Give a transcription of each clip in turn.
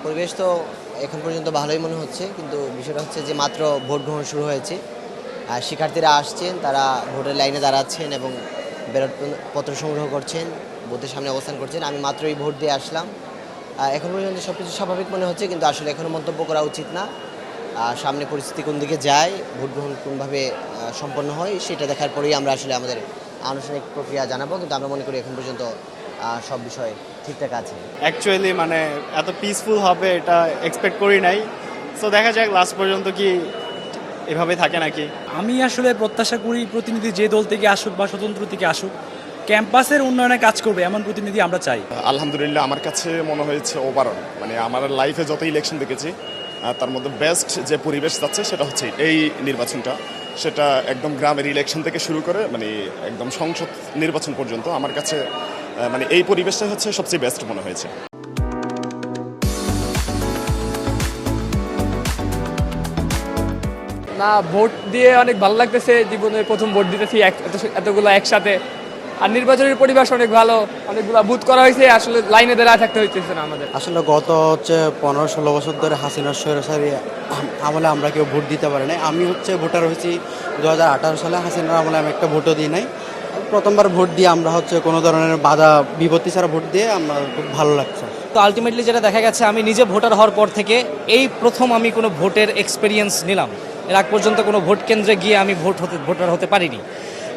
পরিবেশ তো এখন পর্যন্ত ভালোই মনে হচ্ছে, কিন্তু বিষয়টা হচ্ছে যে মাত্র ভোট গ্রহণ শুরু হয়েছে। আর শিক্ষার্থীরা আসছেন, তারা ভোটের লাইনে দাঁড়াচ্ছেন এবং পত্র সংগ্রহ করছেন, বুথের সামনে অবস্থান করছেন। আমি মাত্রই ভোট দিয়ে আসলাম। এখন পর্যন্ত সব কিছু স্বাভাবিক মনে হচ্ছে, কিন্তু আসলে এখনও মন্তব্য করা উচিত না। সামনে পরিস্থিতি কোন দিকে যায়, ভোট গ্রহণ কোনভাবে সম্পন্ন হয়, সেটা দেখার পরেই আমরা আসলে আমাদের আনুষ্ঠানিক প্রক্রিয়া জানাবো। কিন্তু আমরা মনে করি এখন পর্যন্ত সব বিষয় ঠিকঠাক আছে। অ্যাকচুয়ালি মানে এত পিসফুল হবে এটা এক্সপেক্ট করি নাই। সো দেখা যাক লাস্ট পর্যন্ত কি এভাবে থাকে নাকি। আমি আসলে প্রত্যাশা করি প্রতিনিধি যে দল থেকে আসুক বা স্বতন্ত্র থেকে আসুক, ক্যাম্পাসের উন্নয়নে কাজ করবে এমন প্রতিনিধি আমরা চাই। আলহামদুলিল্লাহ আমার কাছে মনে হয়েছে ওভারঅল মানে আমার লাইফে যত ইলেকশন দেখেছি তার মধ্যে বেস্ট যে পরিবেশ যাচ্ছে সেটা হচ্ছে এই নির্বাচনটা। সেটা একদম গ্রামের ইলেকশন থেকে শুরু করে মানে একদম সংসদ নির্বাচন পর্যন্ত আমার কাছে মানে এই পরিবেশটা হচ্ছে সবচেয়ে বেস্ট মনে হয়েছে। না, ভোট দিয়ে অনেক ভালো লাগতেছে। জীবনের প্রথম ভোট দিতেছি এতগুলো একসাথে। আর নির্বাচনের পরিবেশ অনেক ভালো, অনেকগুলো বুথ করা হয়েছে, আসলে লাইনে দাঁড়ায় থাকতে হইতেছে না আমাদের। আসলে গত 15-16 বছর ধরে হাসিনার স্বৈরাচারী আমলে আমরা কেউ ভোট দিতে পারি নাই। আমি ভোটার হয়েছি 2018 সালে, হাসিনার আমলে আমি একটা ভোটও দিই নাই। প্রথমবার ভোট দিয়ে আমরা কোনো ধরনের বাধা বিপত্তি ছাড়া ভোট দিয়ে আমরা খুব ভালো লাগছে। তো আলটিমেটলি যেটা দেখা গেছে, আমি নিজে ভোটার হওয়ার পর থেকে এই প্রথম আমি কোনো ভোটের এক্সপিরিয়েন্স নিলাম। এর আগ পর্যন্ত কোনো ভোট কেন্দ্রে গিয়ে আমি ভোটার হতে পারিনি।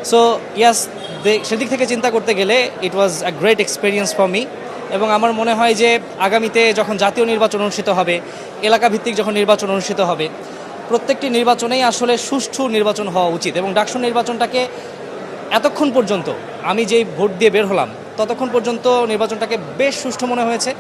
সো ইয়াস, সেদিক থেকে চিন্তা করতে গেলে it was a great experience for me. এবং আমার মনে হয় যে আগামীতে যখন জাতীয় নির্বাচন অনুষ্ঠিত হবে, এলাকা ভিত্তিক যখন নির্বাচন অনুষ্ঠিত হবে, প্রত্যেকটি নির্বাচনেই আসলে সুষ্ঠু নির্বাচন হওয়া উচিত। এবং ডাকসু নির্বাচনটাকে এতক্ষণ পর্যন্ত আমি যেই ভোট দিয়ে বের হলাম, ততক্ষণ পর্যন্ত নির্বাচনটাকে বেশ সুষ্ঠু মনে হয়েছে।